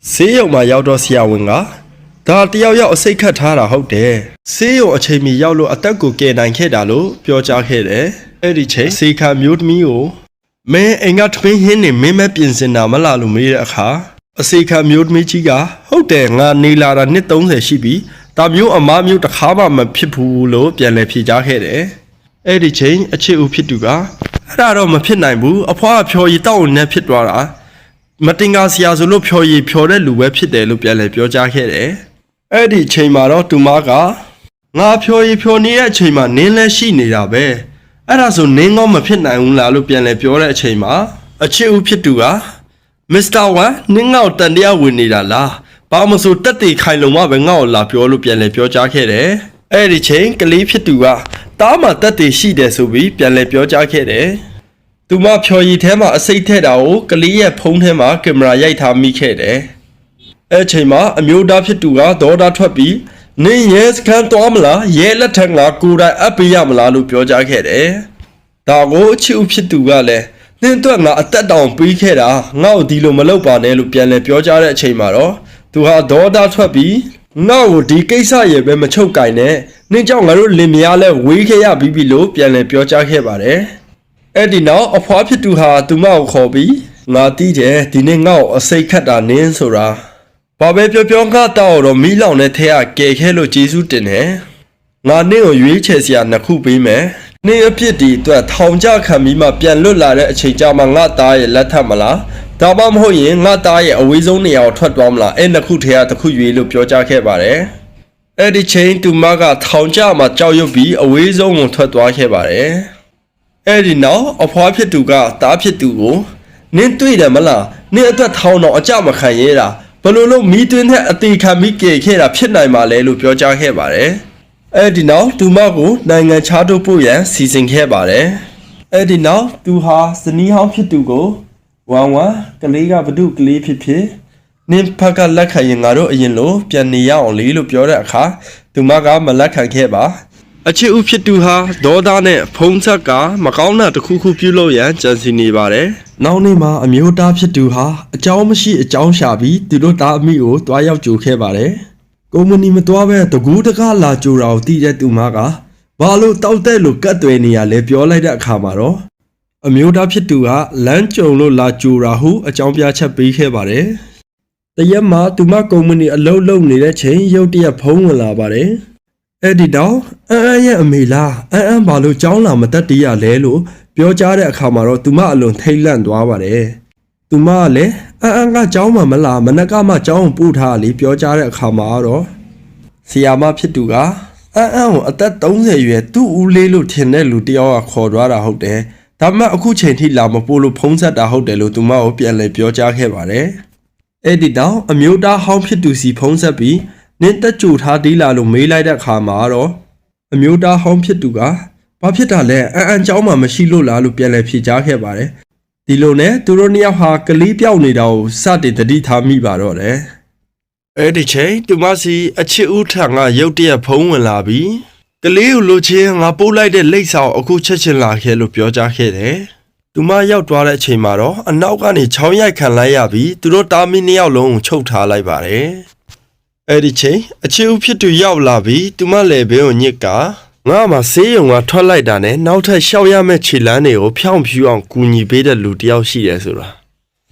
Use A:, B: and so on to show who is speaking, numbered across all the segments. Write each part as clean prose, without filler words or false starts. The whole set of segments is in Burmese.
A: ဆေးရုံမှာရောက်တော့ဆရာဝန်ကဒါတယောက်ယောက်အစိတ်ခတ်ထားတာဟုတ်တယ်ဆေးရုံအချိန်မီရောက်လို့အသက်ကိုကယ်နိုင်ခဲ့တာလို့ပြောကြားခဲ့တယ်အဲ့ဒီချိန်စေခါမျိုးသမီးကိုမင်းအိမ်ကထမင်းဟင်းနေမင်းမပြင်စင်တာမလားလို့မေးတဲ့အခါအစေခါမျိုးသမီးကြီးကဟုတ်တယ်ငါနေလာတာနှစ်30ရှိပြီဒါမျိုးအမားမျိုးတစ်ခါမှမဖြစ်ဘူးလို့ပြန်လည်ဖြေကြားခဲ့တယ်အဲ့ဒီချိန်အချစ်ဦးဖြစ်သူကအဲ့ဒါတော့မဖြစ်နိုင်ဘူးအဖွားဖြော်ရည်တောက်နေဖြစ်သွားတာမတင်ကားဆရာဆိုလို့ဖြော်ရည်ဖြော်တဲ့လူပဲဖြစ်တယ်လို့ပြန်လည်ပြောကြားခဲ့တယ်အဲ့ဒီချိန်မှာတော့သူမကငါဖြော်ရည်ဖြော်နေတဲ့အချိန်မှာနင်းလဲရှိနေတာပဲအဲ့ဒါဆိုနင်းကောမဖြစ်နိုင်ဘူးလားလို့ပြန်လည်ပြောတဲ့အချိန်မှာအချစ်ဦးဖြစ်သူကမစ္စတာဝမ်နင်းငေါ့တန်တရားဝင်နေတာလားဘာမဆိုတက်တေခိုင်လုံမပဲငေါ့လာပြောလို့ပြန်လည်ပြောကြားခဲ့တယ်အဲ့ဒီချိန်ကလေးဖြစ်သူကတားမှတက်တေရှိတယ်ဆိုပြီးပြန်လည်ပြောကြားခဲ့တယ်သူမဖြော်ရည်ထဲမှာအစိတ်ထည့်တာကိုကလေးရဲ့ဖုန်းထဲမှာကင်မရာရိုက်ထားမိခဲ့တယ်အဲ့ချိန်မှာအမျိုးသားဖြစ်သူကဒေါ်တာထွက်ပြီးနင်းရဲစခန်းသွားမလားရဲလက်ထက်ကကိုယ်တိုင်အပ်ပေးရမလားလို့ပြောကြားခဲ့တယ်ဒါကိုအချစ်ဦးဖြစ်သူကလည်းနင်းတော့ငါအသက်တောင်ပေးခဲ့တာငါ့ကိုဒီလိုမလုပ်ပါနဲ့လို့ပြန်လည်ပြောကြားတဲ့အချိန်မှာတော့သူဟာဒေါ်တာထွက်ပြီးငါ့ကိုဒီကိစ္စရဲ့ပဲမချုပ်ကင်နဲ့နင်းကြောင့်ငါတို့လင်မယားလဲဝေးခဲ့ရပြီလို့ပြန်လည်ပြောကြားခဲ့ပါတယ်အဲ့ဒီနောက်အဖွားဖြစ်သူဟာသူမကိုခေါ်ပြီးငါတီးတယ်ဒီနေ့ငါ့ကိုအစိတ်ခတ်တာနင်းဆိုတာဘာပဲပြောပြောငါတောက်တော့မီးလောင်တဲ့ထဲကကယ်ခဲလို့ကျေးဇူးတင်တယ်ငါနင့်ကိုရွေးချယ်စရာနှစ်ခုပေးမယ်နင့်အဖြစ်ဒီအတွက်ထောင်ကြခံပြီးမှပြန်လွတ်လာတဲ့အချိန်ကြာမှငါသားရဲ့လက်ထပ်မလားဒါမှမဟုတ်ရင်ငါသားရဲ့အဝေးဆုံးနေရာကိုထွက်သွားမလားအဲ့နှစ်ခုထဲကတစ်ခုရွေးလို့ပြောကြားခဲ့ပါတယ်အဲ့ဒီချိန်သူမကထောင်ကြမှာကြောက်ရွံ့ပြီးအဝေးဆုံးကိုထွက်သွားခဲ့ပါတယ်အဲ့ဒီနောက်အဖွားဖြစ်သူကသားဖြစ်သူကိုနင်းတွေ့တယ်မလားနင်းအတွက်ထောင်တော့အကြမခံရဲတာဘယ်လိုလုပ်မီးတွင်းနဲ့အသေးခံပြီးကြဲခဲ့တာဖြစ်နိုင်ပါလဲလို့ပြောကြားခဲ့ပါတယ်အဲ့ဒီနောက်သူမကိုနိုင်ငံခြားထုတ်ဖို့ရန်စီစဉ်ခဲ့ပါတယ်အဲ့ဒီနောက်သူဟာဇနီးဟောင်းဖြစ်သူကိုဝမ်ကလေးကဘဒုကလေးဖြစ်နင်းဖက်ကလက်ခံရင်ငါတို့အရင်လိုပြန်နေရအောင်လေလို့ပြောတဲ့အခါသူမကမလက်ခံခဲ့ပါအချစ်ဦးဖြစ်သူဟာဒေါသနဲ့ဖုံးဆက်ကမကောင်းတာတစ်ခုခုပြုလုပ်ရန်ကြံစီနေပါတယ်။နောက်နေ့မှာအမျိုးသားဖြစ်သူဟာအကြောင်းမရှိအကြောင်းရှာပြီးသူတို့သားအမိကိုတွားရောက်ကြိုခဲ့ပါတယ်။ကုမ္ပဏီမတွားပဲတကူးတကားလာကြိုတာကိုသိတဲ့သူမကဘာလို့တောက်တဲ့လို့ကတ်သွဲနေရလဲပြောလိုက်တဲ့အခါမှာတော့အမျိုးသားဖြစ်သူကလမ်းကြုံလို့လာကြိုတာဟုအကြောင်းပြချက်ပေးခဲ့ပါတယ်။တရက်မှာသူမကုမ္ပဏီအလုပ်လုပ်နေတဲ့ချိန်ရုတ်တရက်ဖုံးဝင်လာပါတယ်။အဲ့ဒီတော့အန်ရဲ့အမေလားအန်ဘာလို့ကြောင်းလာမတက်တရလဲလို့ပြောကြားတဲ့အခါမှာတော့သူမအလွန်ထိတ်လန့်သွားပါတယ်သူမကလည်းအန်ကကြောင်းမှမလားမနက်ကမှကြောင်းပို့ထားလေပြောကြားတဲ့အခါမှာတော့ဆီယာမဖြစ်သူကအန်ကိုအသက်30ရွယ်သူ့ဦးလေးလို့ထင်တဲ့လူတယောက်ကခေါ်သွားတာဟုတ်တယ်ဒါမှအခုချိန်ထိလာမပို့လို့ဖုံးဆက်တာဟုတ်တယ်လို့သူမကိုပြန်လည်ပြောကြားခဲ့ပါတယ်အဲ့ဒီတော့အမျိုးသားဟောင်းဖြစ်သူစီဖုံးဆက်ပြီးနင်းတက်ကြိုထားသေးလားလို့မေးလိုက်တဲ့အခါမှာတော့အမျိုးသားဟောင်းဖြစ်သူကဘာဖြစ်တာလဲအန်เจ้าမှမရှိလို့လားလို့ပြန်လည်ဖြေကြားခဲ့ပါတယ်ဒီလိုနဲ့သူတို့နှစ်ယောက်ဟာကလေးပြောက်နေတာကိုစတင်တတိထားမိပါတော့တယ်အဲ့ဒီချိန်သူမစီအချစ်ဦးထံကရုတ်တရက်ဖုံးဝင်လာပြီးကလေးကိုလိုချင်ငါပို့လိုက်တဲ့လိပ်စာကိုအခုချက်ချင်းလာခဲ့လို့ပြောကြားခဲ့တယ်သူမရောက်သွားတဲ့အချိန်မှာတော့အနောက်ကနေချောင်းရိုက်ခံလိုက်ရပြီးသူတို့တာမီနှစ်ယောက်လုံးကိုချုပ်ထားလိုက်ပါတယ်အဲ့ဒီချိန်အချစ်ဦးဖြစ်သူရောက်လာပြီးသူမလည်းဘင်းကိုညစ်ကငါမှဆေးရုံကထွက်လိုက်တာနဲ့နောက်ထပ်ရှောက်ရမယ့်ခြေလမ်းတွေကိုဖြောင်းဖြူအောင်ကူညီပေးတဲ့လူတယောက်ရှိတယ်ဆိုတာ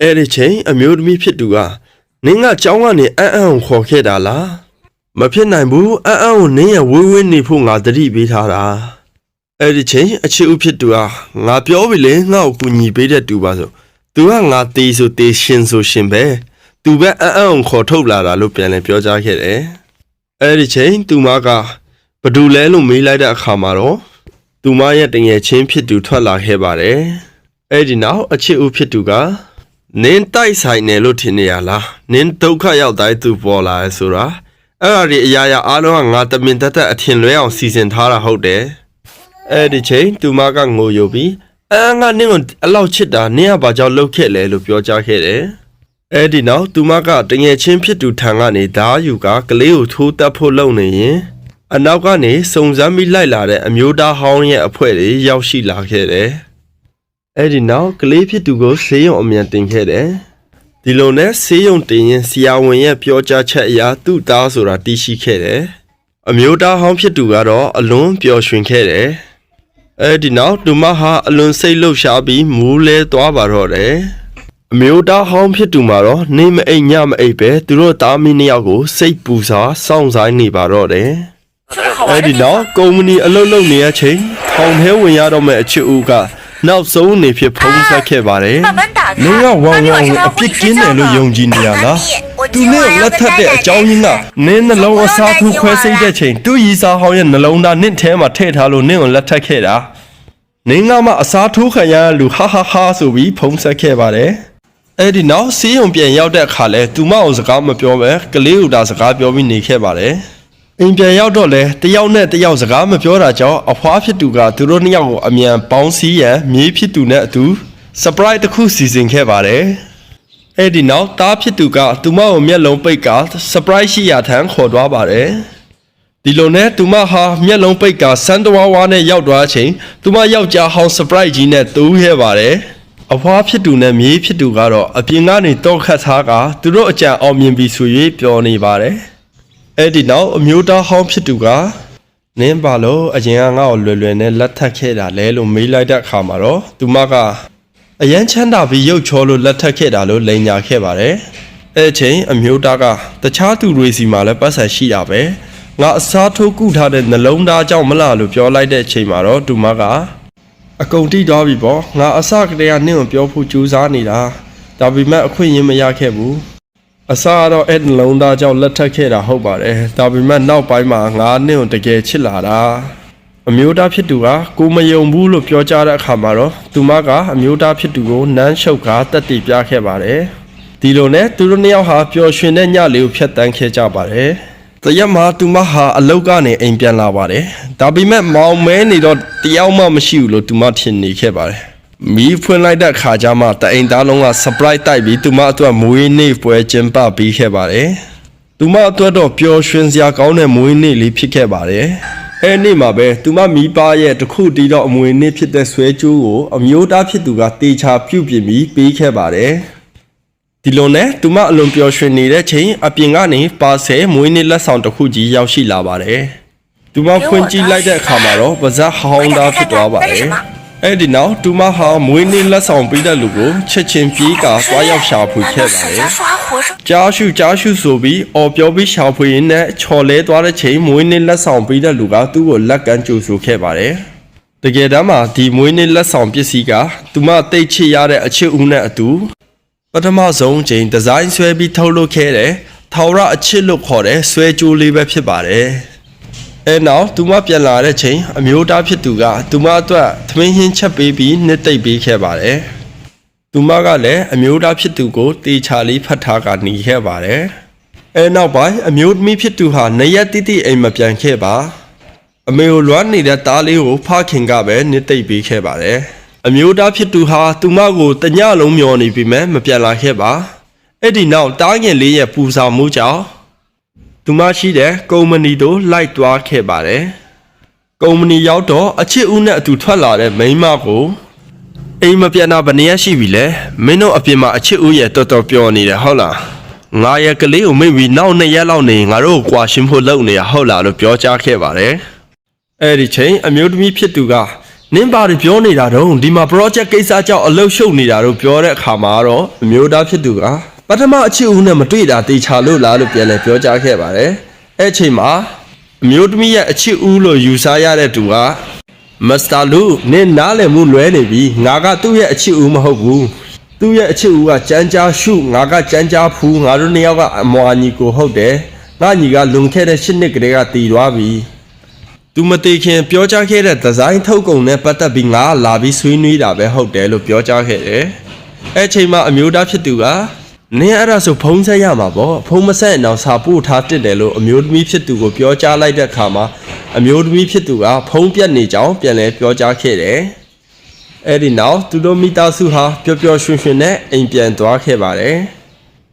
A: အဲ့ဒီချိန်အမျိုးသမီးဖြစ်သူကနင်းကကြောင်းကနေအန်ကိုခေါ်ခဲ့တာလားမဖြစ်နိုင်ဘူးအန်ကိုနင်းရဝေးဝေးနေဖို့ငါတတိပေးထားတာအဲ့ဒီချိန်အချစ်ဦးဖြစ်သူကငါပြောပြီလေငါ့ကိုကူညီပေးတဲ့သူပါဆိုသူကငါတေးဆိုတေးရှင်ဆိုရှင်ပဲသူပဲအန်ခေါ်ထုတ်လာတာလို့ပြန်လည်ပြောကြားခဲ့တယ်အဲ့ဒီချိန်သူမကဘဒူလဲလို့မေးလိုက်တဲ့အခါမှာတော့သူမရဲ့တငယ်ချင်းဖြစ်သူထွက်လာခဲ့ပါတယ်အဲ့ဒီနောက်အချစ်ဦးဖြစ်သူကနင်းတိုက်ဆိုင်တယ်လို့ထင်နေရလားနင်းဒုက္ခရောက်တိုင်းသူပေါ်လာရဲဆိုတာအဲ့ဒါဒီအရာရာအားလုံးကငါတမင်တက်အထင်လွဲအောင်စီစဉ်ထားတာဟုတ်တယ်အဲ့ဒီချိန်သူမကငိုယိုပြီးအန်ကနင်းကိုအလောက်ချစ်တာနင်းကဘာကြောင့်လှုပ်ခဲ့လဲလို့ပြောကြားခဲ့တယ်အဲ့ဒီနောက်သူမကတငယ်ချင်းဖြစ်သူထံကနေဓာယူကကလေးကိုထိုးတက်ဖို့လုပ်နေရင်အနောက်ကနေစုံစမ်းပြီးလိုက်လာတဲ့အမျိုးသားဟောင်းရဲ့အဖွဲ့တွေရောက်ရှိလာခဲ့တယ်။အဲ့ဒီနောက်ကလေးဖြစ်သူကိုဆေးရုံအမြန်တင်ခဲ့တယ်။ ဒီလိုနဲ့ဆေးရုံတင်ရင်ဆရာဝန်ရဲ့ပြောကြားချက်အရသူ့သားဆိုတာသိရှိခဲ့တယ်အမျိုးသားဟောင်းဖြစ်သူကတော့အလွန်ပျော်ရွှင်ခဲ့တယ်အဲဒီနောက်သူမဟာအလွန်စိတ်လှုပ်ရှားပြီးမူးလဲသွားပါတော့တယ်အမျိုးသားဟောင်းဖြစ်သူမှာတော့နေမအိမ်ညမအိပ်ပဲသူတို့သားမီးနှစ်ယောက်ကိုစိတ်ပူစာစောင့်ဆိုင်နေပါတော့တယ်အဲဒီနောက်ကုမ္ပဏီအလုပ်လုပ်နေတဲ့အချိန်ထောင်ထဲဝင်ရတော့မဲ့အချစ်ဦးကနောက်ဆုံးအနေဖြင့်ဖုံးဆက်ခဲ့ပါတယ်။နင်ကဝေါင်ကိုအပြစ်ကင်းတယ်လို့ယုံကြည်နေရလား။သူနဲ့လက်ထပ်တဲ့အကြောင်းရင်းကနင်းနှလုံးအစားထိုးခွဲစိတ်တဲ့ချိန်သူ့ရီစာဟောင်းရဲ့နှလုံးသားနင့်ထဲမှာထည့်ထားလို့နင့်ကိုလက်ထပ်ခဲ့တာ။နင်ကမှအစားထိုးခံရလူဟာဟာဟာဆိုပြီးဖုံးဆက်ခဲ့ပါတယ်။အဲဒီနောက်စီးရုံပြန်ရောက်တဲ့အခါလဲသူမအောင်စကားမပြောပဲကလေးဦးတာစကားပြောပြီးနေခဲ့ပါတယ်။အိမ်ပြန်ရောက်တော့လဲတယောက်နဲ့တယောက်စကားမပြောတာကြောင့်အဖွားဖြစ်သူကသူတို့နှစ်ယောက်ကိုအမြန်ပေါင်းစည်းရန်မြေးဖြစ်သူနဲ့အတူ surprise တစ်ခုစီစဉ်ခဲ့ပါတယ်။အဲ့ဒီနောက်တားဖြစ်သူကသူမကိုမျက်လုံးပိတ်က surprise ရှိရာထံခေါ်သွားပါတယ်။ဒီလိုနဲ့သူမဟာမျက်လုံးပိတ်ကစမ်းတဝါဝါနဲ့ရောက်သွားချိန်သူမယောက်ျားဟောင်း surprise ကြီးနဲ့တူးခဲ့ပါတယ်။အဖွားဖြစ်သူနဲ့မြေးဖြစ်သူကတော့အပြင်ကနေတော့ခတ်ထားကသူတို့အကြံအောင်မြင်ပြီးဆို၍ပြောနေပါတယ်။အဲ့ဒီနောက်အမျိုးသားဟောင်းဖြစ်သူကနင်းပါလို့အရင်ကငါ့ကိုလွယ်လွယ်နဲ့လက်ထပ်ခဲ့တာလဲလို့မေးလိုက်တဲ့အခါမှာတော့သူမကအရန်ချမ်းသာပြီးရုပ်ချောလို့လက်ထပ်ခဲ့တာလို့လိန်ညာခဲ့ပါတယ်အဲ့ချိန်အမျိုးသားကတခြားသူတွေစီမှာလည်းပတ်ဆက်ရှိတာပဲငါအစားထိုးကုထားတဲ့နှလုံးသားကြောင့်မလားလို့ပြောလိုက်တဲ့အချိန်မှာတော့သူမကအကုန်တိသွားပြီပေါ့ငါအစကတည်းကနင့်ကိုပြောဖို့ကြိုးစားနေတာဒါပေမဲ့အခွင့်အရေးမရခဲ့ဘူးအစားတော့အဲ့နှလုံးသားကြောင့်လက်ထပ်ခဲ့တာဟုတ်ပါတယ်ဒါပေမဲ့နောက်ပိုင်းမှာငါနင့်ကိုတကယ်ချစ်လာတာအမျိုးသားဖြစ်သူကကိုမယုံဘူးလို့ပြောကြားတဲ့အခါမှာတော့သူမကအမျိုးသားဖြစ်သူကိုနမ်းရှုပ်ကတက်တည်ပြခဲ့ပါတယ်ဒီလိုနဲ့သူတို့နှစ်ယောက်ဟာပျော်ရွှင်တဲ့ညလေးကိုဖျက်ဆီးခဲ့ကြပါတယ်တရက်မှာသူမဟာအလုတ်ကနေအိမ်ပြန်လာပါတယ်ဒါပေမဲ့မောင်မဲနေတော့တယောက်မှမရှိဘူးလို့သူမထင်နေခဲ့ပါတယ်မီးဖွင့်လိုက်တဲ့ခါကျမှတအိမ်သားလုံးက surprise တိုက်ပြီးသူမအတွက်မွေးနေ့ပွဲကျင်းပပေးခဲ့ပါတယ်။သူမအတွက်တော့ပျော်ရွှင်စရာကောင်းတဲ့မွေးနေ့လေးဖြစ်ခဲ့ပါတယ်။အဲ့နေ့မှာပဲသူမမိဘရဲ့တခုတည်းတော့အမွေနေ့ဖြစ်တဲ့ဆွဲကြိုးကိုအမျိုးသားဖြစ်သူကတေချာပြုတ်ပြင်ပြီးပေးခဲ့ပါတယ်။ဒီလိုနဲ့သူမအလွန်ပျော်ရွှင်နေတဲ့ချိန်အပြင်ကနေပါဆယ်မွေးနေ့လက်ဆောင်တစ်ခုကြီးရောက်ရှိလာပါတယ်။သူမဖွင့်ကြည့်လိုက်တဲ့အခါမှာတော့ပါဇက်ဟောင်းသားဖြစ်သွားပါတယ်။အဲ့ဒီနောက်သူမဟာမွေးနေ့လက်ဆောင်ပေးတဲ့လူကိုချက်ချင်းပြေးကသွားရောက်ရှာဖွေခဲ့ပါတယ်။ကြားရှုဆိုပြီးအော်ပြောပြီးရှာဖွေရင်းနဲ့ချော်လဲသွားတဲ့ချိန်မွေးနေ့လက်ဆောင်ပေးတဲ့လူကသူ့ကိုလက်ကမ်းကြိုဆိုခဲ့ပါတယ်။တကယ်တမ်းမှာဒီမွေးနေ့လက်ဆောင်ပစ္စည်းကသူမတိတ်ချရတဲ့အချစ်ဦးနဲ့အတူပထမဆုံးချိန်ဒီဇိုင်းဆွဲပြီးထုတ်လုပ်ခဲ့တဲ့ထာဝရအချစ်လို့ခေါ်တဲ့ဆွဲကြိုးလေးပဲဖြစ်ပါတယ်။အဲနောက်သူမပြန်လာတဲ့ချိန်အမျိုးသားဖြစ်သူကသူမအတွက်သမင်းဟင်းချက်ပေးပြီးနှစ်သိမ့်ပေးခဲ့ပါတယ်။သူမကလည်းအမျိုးသားဖြစ်သူကိုတေချာလေးဖတ်ထားကနေခဲ့ပါတယ်။အဲနောက်ပိုင်းအမျိုးသမီးဖြစ်သူဟာနေရက်တိတိအိမ်မပြန်ခဲ့ပါ။အမေကိုလွမ်းနေတဲ့သားလေးကိုဖခင်ကပဲနှစ်သိမ့်ပေးခဲ့ပါတယ်။အမျိုးသားဖြစ်သူဟာသူမကိုတညလုံးမျောနေပြီမဲ့မပြန်လာခဲ့ပါ။အဲ့ဒီနောက်တားငယ်လေးရဲ့ပူဆောင်မှုကြောင့်သူမရှိတဲ့ကုမ္ပဏီတို့လိုက်သွားခဲ့ပါတယ်။ကုမ္ပဏီရောက်တော့အချစ်ဦးနဲ့အတူထွက်လာတဲ့မိန်းမကိုအိမ်မပြန်တာဘယ်နည်းရှိပြီလဲ။မင်းတို့အပြင်မှာအချစ်ဦးရဲ့တော်တော်ပျော်နေတယ်ဟုတ်လား။ငါရဲ့ကလေးကိုမိပြီးနောက်2ရက်လောက်နေငါတို့ကိုကွာရှင်းဖို့လုပ်နေတာဟုတ်လားလို့ပြောကြားခဲ့ပါတယ်။အဲ့ဒီချိန်အမျိုးသမီးဖြစ်သူကနင်းပါတွေပြောနေတာတော့ဒီမှာ project ကိစ္စကြောင့်အလုပ်ရှုပ်နေတာတို့ပြောတဲ့အခါမှာတော့အမျိုးသားဖြစ်သူကပထမအချစ်ဦးနဲ့မတွေ့တာတေချာလို့လားလို့ပြန်လဲပြောကြားခဲ့ပါတယ်။အဲ့ချိန်မှာအမျိုးသမီးရဲ့အချစ်ဦးလို့ယူဆရတဲ့သူကမစ္စတာလူနင်းနားလည်မှုလွဲနေပြီငါကသူ့ရဲ့အချစ်ဦးမဟုတ်ဘူး။သူ့ရဲ့အချစ်ဦးကကြမ်းကြားရှုငါကကြမ်းကြားဖူးငါတို့နှစ်ယောက်ကအမွာညီကိုဟုတ်တယ်။ငါညီကလွန်ခဲ့တဲ့8နှစ်ကတည်းကတည်သွားပြီ။သူမတည်ခင်ပြောကြားခဲ့တဲ့ဒီဇိုင်းထုတ်ကုန်နဲ့ပတ်သက်ပြီးငါလာပြီးဆွေးနွေးတာပဲဟုတ်တယ်လို့ပြောကြားခဲ့တယ်။အဲ့ချိန်မှာအမျိုးသားဖြစ်သူကနင်းအဲ့ဒါဆိုဖုံးဆက်ရမှာပေါ့ဖုံးမဆက်ရင်တော့စာပို့ထားတစ်တယ်လို့အမျိုးသမီးဖြစ်သူကိုပြောကြားလိုက်တဲ့အခါမှာအမျိုးသမီးဖြစ်သူကဖုံးပြတ်နေကြောင်းပြန်လဲပြောကြားခဲ့တယ်အဲ့ဒီနောက်သူတို့မိသားစုဟာပျော်ပျော်ရွှင်ရွှင်နဲ့အိမ်ပြန်သွားခဲ့ပါတယ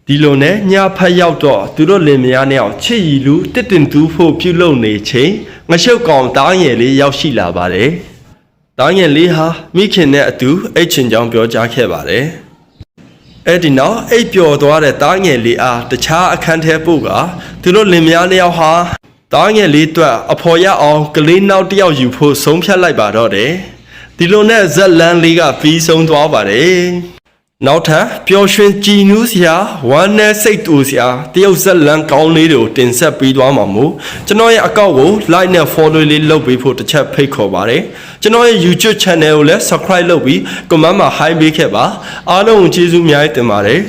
A: ်ဒီလိုနဲ့ညဖက်ရောက်တော့သူတို့လင်မယားနဲ့အောင်ချစ်ရီလူတစ်တင်တူးဖို့ပြုလုပ်နေချိန်ငရှုပ်ကောင်တားငယ်လေးရောက်ရှိလာပါတယ်တားငယ်လေးဟာမိခင်နဲ့အတူအိတ်ချင်ကြောင်းပြောကြားခဲ့ပါတယ် အဲ့ဒီနောက်အိပ်ပျော်သွားတဲ့တားငယ်လေးအားတခြားအခန်းထဲပို့ကသူတို့လင်မယားနှစ်ယောက်ဟာတားငယ်လေးအတွက်အဖော်ရအောင်ကလေးနောက်တစ်ယောက်ယူဖို့ဆုံးဖြတ်လိုက်ပါတော့တယ်ဒီလိုနဲ့ဇက်လန်းလေးကပြီးဆုံးသွားပါတယ်နောက်ထပ်ပျော်ရွှင်ကြည်နူးစရာဝမ်းနဲ့စိတ်တူစရာတရုတ်ဇက်လန်းကောင်းလေးတွေကိုတင်ဆက်ပေးသွားမှာမို့ကျွန်တော်ရဲ့အကောင့်ကို like နဲ့ follow လေးလုပ်ပေးဖို့တစ်ချက်ဖိတ်ခေါ်ပါတယ်ကျွန်တော်ရဲ့ YouTube channel ကိုလည်း subscribe လုပ်ပြီး comment မှာ hi ပေးခဲ့ပါအားလုံးကိုကျေးဇူးအများကြီးတင်ပါတယ်